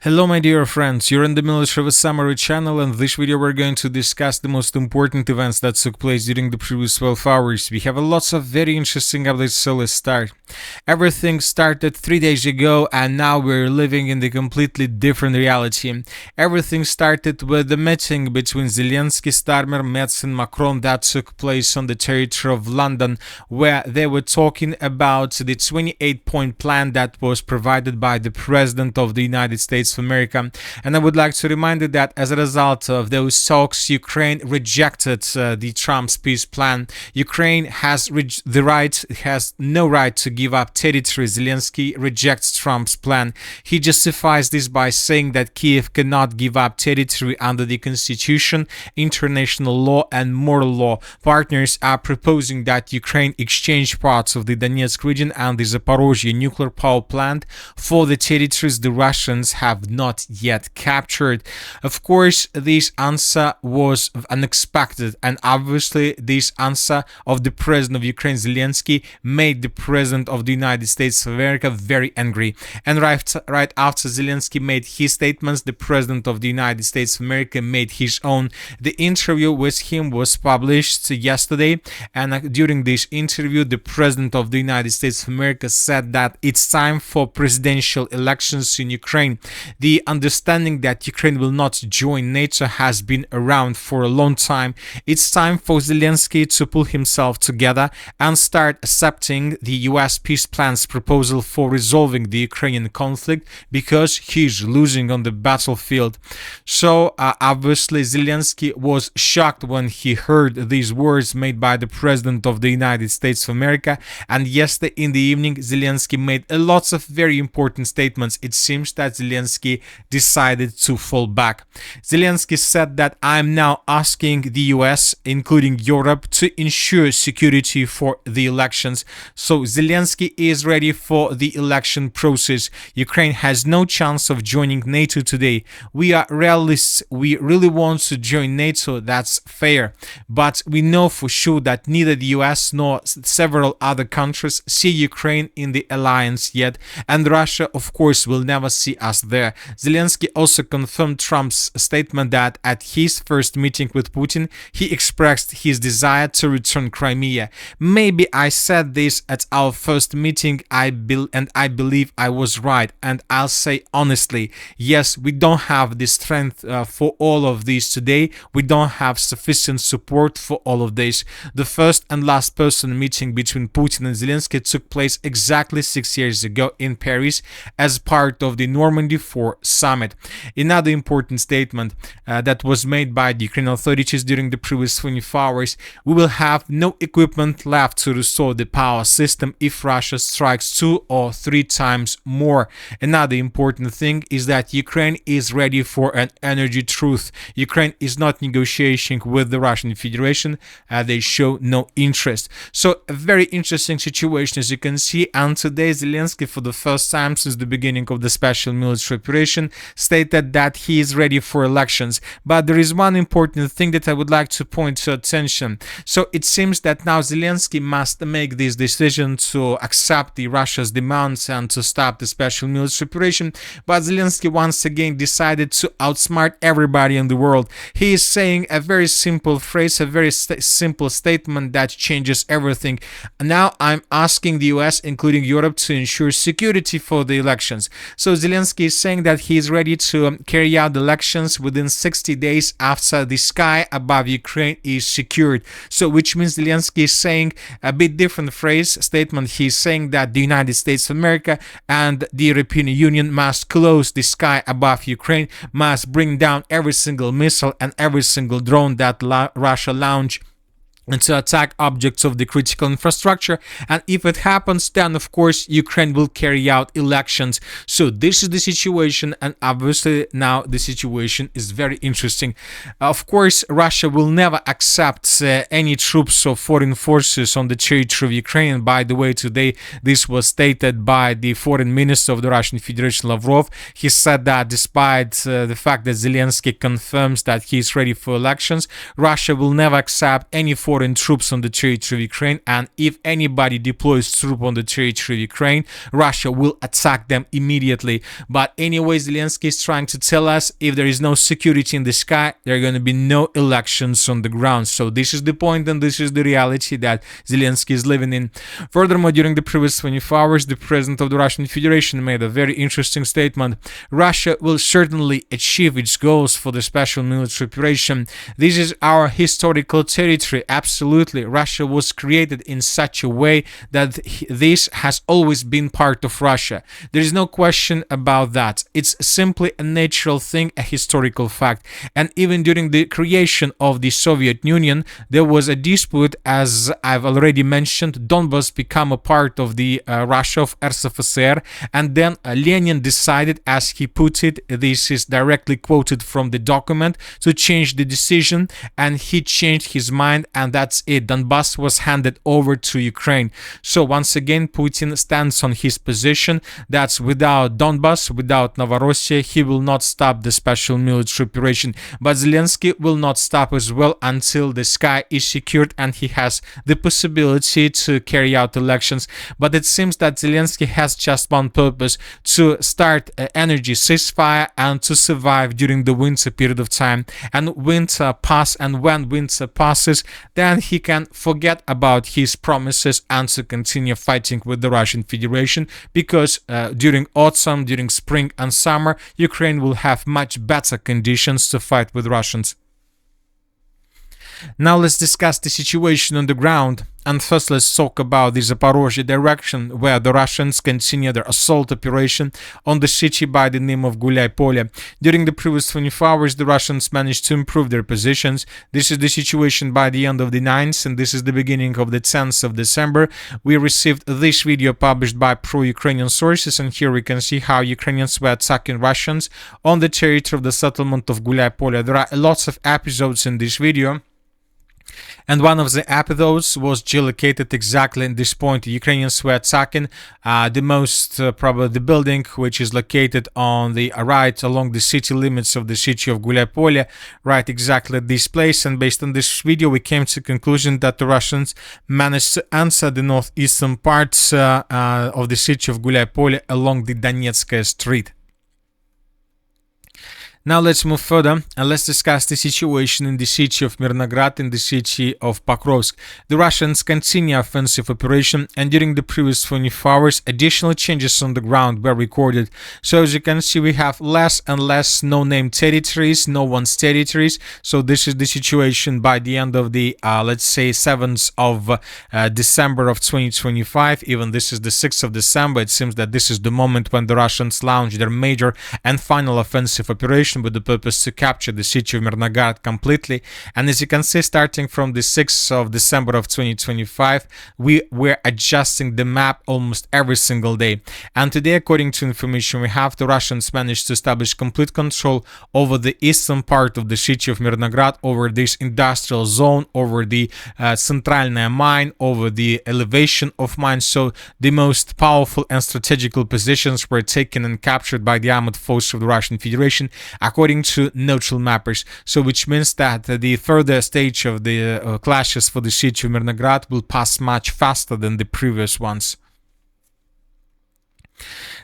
Hello my dear friends, you're in the Military Summary channel, and in this video we're going to discuss the most important events that took place during the previous 12 hours. We have lots of very interesting updates, so let's start. Everything started 3 days ago and now we're living in the completely different reality. Everything started with the meeting between Zelenskyy, Starmer, Metz and Macron that took place on the territory of London, where they were talking about the 28-point plan that was provided by the President of the United States of America. And I would like to remind you that as a result of those talks, Ukraine rejected the Trump's peace plan. Ukraine has no right to give up territory. Zelenskyy rejects Trump's plan. He justifies this by saying that Kiev cannot give up territory under the constitution, international law and moral law. Partners are proposing that Ukraine exchange parts of the Donetsk region and the Zaporozhye nuclear power plant for the territories the Russians have not yet captured. Of course, this answer was unexpected, and obviously this answer of the President of Ukraine, Zelenskyy, made the President of the United States of America very angry. And right after Zelenskyy made his statements, the President of the United States of America made his own. The interview with him was published yesterday, and during this interview, the President of the United States of America said that it's time for presidential elections in Ukraine. The understanding that Ukraine will not join NATO has been around for a long time. It's time for Zelenskyy to pull himself together and start accepting the US peace plan's proposal for resolving the Ukrainian conflict, because he's losing on the battlefield. So obviously Zelenskyy was shocked when he heard these words made by the President of the United States of America, and yesterday in the evening Zelenskyy made lots of very important statements. It seems that Zelenskyy decided to fall back. Zelenskyy said that I'm now asking the US, including Europe, to ensure security for the elections. So Zelenskyy is ready for the election process. Ukraine has no chance of joining NATO today. We are realists. We really want to join NATO. That's fair. But we know for sure that neither the US nor several other countries see Ukraine in the alliance yet, and Russia, of course, will never see us there. Zelenskyy also confirmed Trump's statement that at his first meeting with Putin, he expressed his desire to return Crimea. Maybe I said this at our first meeting, and I believe I was right. And I'll say honestly, yes, we don't have the strength for all of this today. We don't have sufficient support for all of this. The first and last person meeting between Putin and Zelenskyy took place exactly 6 years ago in Paris as part of the Normandy 4 summit. Another important statement that was made by the Ukrainian authorities during the previous 24 hours: we will have no equipment left to restore the power system if Russia strikes 2 or 3 times more. Another important thing is that Ukraine is ready for an energy truce. Ukraine is not negotiating with the Russian Federation. They show no interest. So a very interesting situation, as you can see. And today Zelenskyy, for the first time since the beginning of the special military operation, stated that he is ready for elections. But there is one important thing that I would like to point to attention. So it seems that now Zelenskyy must make this decision to accept the Russia's demands and to stop the special military operation. But Zelenskyy once again decided to outsmart everybody in the world. He is saying a very simple phrase, a very simple statement that changes everything. Now I'm asking the US, including Europe, to ensure security for the elections. So Zelenskyy is saying that he is ready to carry out the elections within 60 days after the sky above Ukraine is secured. So which means Zelenskyy is saying a bit different statement. He's saying that the United States of America and the European Union must close the sky above Ukraine, must bring down every single missile and every single drone that Russia launched and to attack objects of the critical infrastructure. And if it happens, then of course Ukraine will carry out elections. So this is the situation, and obviously now the situation is very interesting. Of course, Russia will never accept any troops or foreign forces on the territory of Ukraine. By the way, today this was stated by the foreign minister of the Russian Federation, Lavrov. He said that despite the fact that Zelenskyy confirms that he is ready for elections, Russia will never accept any foreign foreign troops on the territory of Ukraine, and if anybody deploys troops on the territory of Ukraine, Russia will attack them immediately. But anyway, Zelenskyy is trying to tell us if there is no security in the sky, there are going to be no elections on the ground. So this is the point, and this is the reality that Zelenskyy is living in. Furthermore, during the previous 24 hours, the president of the Russian Federation made a very interesting statement. Russia will certainly achieve its goals for the special military operation. This is our historical territory. Absolutely. Russia was created in such a way that this has always been part of Russia. There is no question about that. It's simply a natural thing, a historical fact. And even during the creation of the Soviet Union, there was a dispute, as I've already mentioned. Donbas became a part of the Russia of RSFSR, and then Lenin decided, as he put it, this is directly quoted from the document, to change the decision, and he changed his mind, and that's it. Donbas was handed over to Ukraine. So once again, Putin stands on his position that without Donbas, without Novorossiya, he will not stop the special military operation. But Zelenskyy will not stop as well until the sky is secured and he has the possibility to carry out elections. But it seems that Zelenskyy has just one purpose: to start energy ceasefire and to survive during the winter period of time. And winter passes, and when winter passes, then he can forget about his promises and to continue fighting with the Russian Federation, because during autumn, during spring and summer, Ukraine will have much better conditions to fight with Russians. Now let's discuss the situation on the ground. And first, let's talk about the Zaporozhye direction, where the Russians continue their assault operation on the city by the name of Gulyai-Polye. During the previous 24 hours, the Russians managed to improve their positions. This is the situation by the end of the 9th, and this is the beginning of the 10th of December. We received this video published by pro-Ukrainian sources, and here we can see how Ukrainians were attacking Russians on the territory of the settlement of Gulyai-Polye. There are lots of episodes in this video, and one of the episodes was geolocated exactly in this point. The Ukrainians were attacking probably the building, which is located on the right along the city limits of the city of Gulyai-Polye, right exactly at this place. And based on this video, we came to the conclusion that the Russians managed to answer the northeastern parts of the city of Gulyai-Polye along the Donetskaya Street. Now let's move further and let's discuss the situation in the city of Mirnograd, in the city of Pokrovsk. The Russians continue offensive operation, and during the previous 24 hours, additional changes on the ground were recorded. So as you can see, we have less and less no-name territories, no one's territories. So this is the situation by the end of the, let's say, 7th of December of 2025. Even this is the 6th of December. It seems that this is the moment when the Russians launch their major and final offensive operation, with the purpose to capture the city of Mirnograd completely. And as you can see, starting from the 6th of December of 2025, we were adjusting the map almost every single day. And today, according to information we have, the Russians managed to establish complete control over the eastern part of the city of Mirnograd, over this industrial zone, over the Centralnaya mine, over the elevation of mines. So the most powerful and strategical positions were taken and captured by the armored forces of the Russian Federation, according to neutral mappers. So which means that the further stage of the clashes for the city of Mirnograd will pass much faster than the previous ones.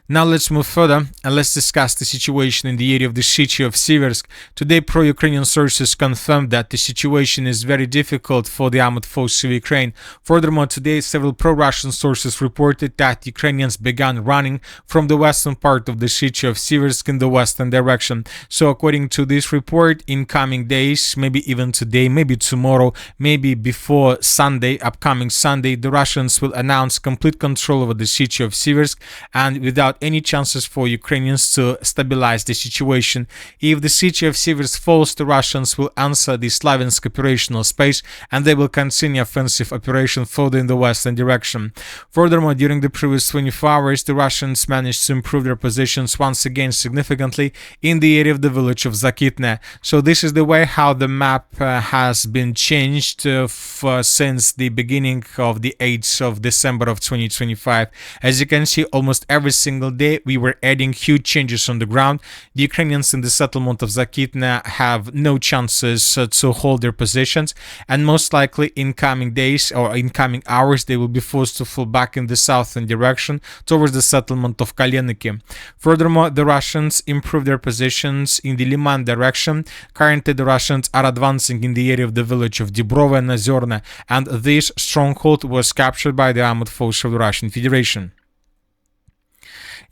Now let's move further and let's discuss the situation in the area of the city of Siversk. Today, pro-Ukrainian sources confirmed that the situation is very difficult for the armored forces of Ukraine. Furthermore, today, several pro-Russian sources reported that Ukrainians began running from the western part of the city of Siversk in the western direction. So according to this report, in coming days, maybe even today, maybe tomorrow, maybe before Sunday, upcoming Sunday, the Russians will announce complete control over the city of Siversk, and without any chances for Ukrainians to stabilize the situation. If the city of Siversk falls, the Russians will answer the Slaviansk operational space, and they will continue offensive operation further in the western direction. Furthermore, during the previous 24 hours, the Russians managed to improve their positions once again significantly in the area of the village of Zakitne. So this is the way how the map has been changed since the beginning of the 8th of December of 2025. As you can see, almost every single single day, we were adding huge changes on the ground. The Ukrainians in the settlement of Zakitna have no chances to hold their positions, and most likely in coming days or in coming hours, they will be forced to fall back in the southern direction towards the settlement of Kaleniki. Furthermore, the Russians improved their positions in the Liman direction. Currently, the Russians are advancing in the area of the village of Dibrova and Ozerna, and this stronghold was captured by the armored forces of the Russian Federation.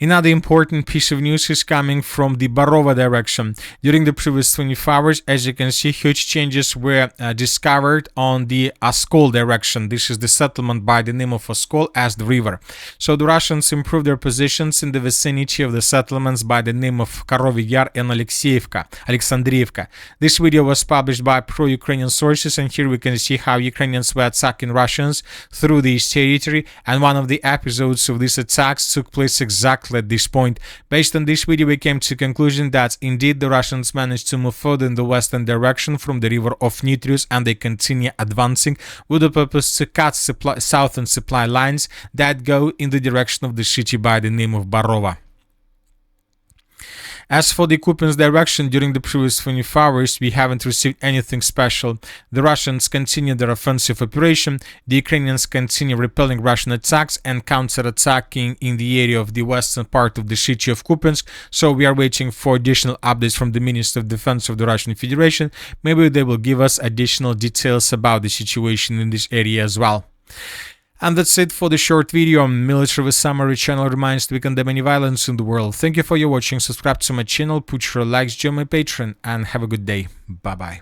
Another important piece of news is coming from the Barova direction. During the previous 24 hours, as you can see, huge changes were discovered on the Oskol direction. This is the settlement by the name of Oskol as the river. So the Russians improved their positions in the vicinity of the settlements by the name of Karovy Yar and Alexandriivka. This video was published by pro-Ukrainian sources, and here we can see how Ukrainians were attacking Russians through this territory, and one of the episodes of these attacks took place exactly at this point. Based on this video, we came to the conclusion that indeed the Russians managed to move further in the western direction from the river of Nitrius, and they continue advancing with the purpose to cut southern supply lines that go in the direction of the city by the name of Barova. As for the Kupiansk direction, during the previous 24 hours, we haven't received anything special. The Russians continue their offensive operation, the Ukrainians continue repelling Russian attacks and counter-attacking in the area of the western part of the city of Kupiansk, so we are waiting for additional updates from the Minister of Defense of the Russian Federation. Maybe they will give us additional details about the situation in this area as well. And that's it for the short video. Military Summary channel reminds that we condemn any violence in the world. Thank you for your watching. Subscribe to my channel, put your likes, join my Patreon, and have a good day. Bye bye.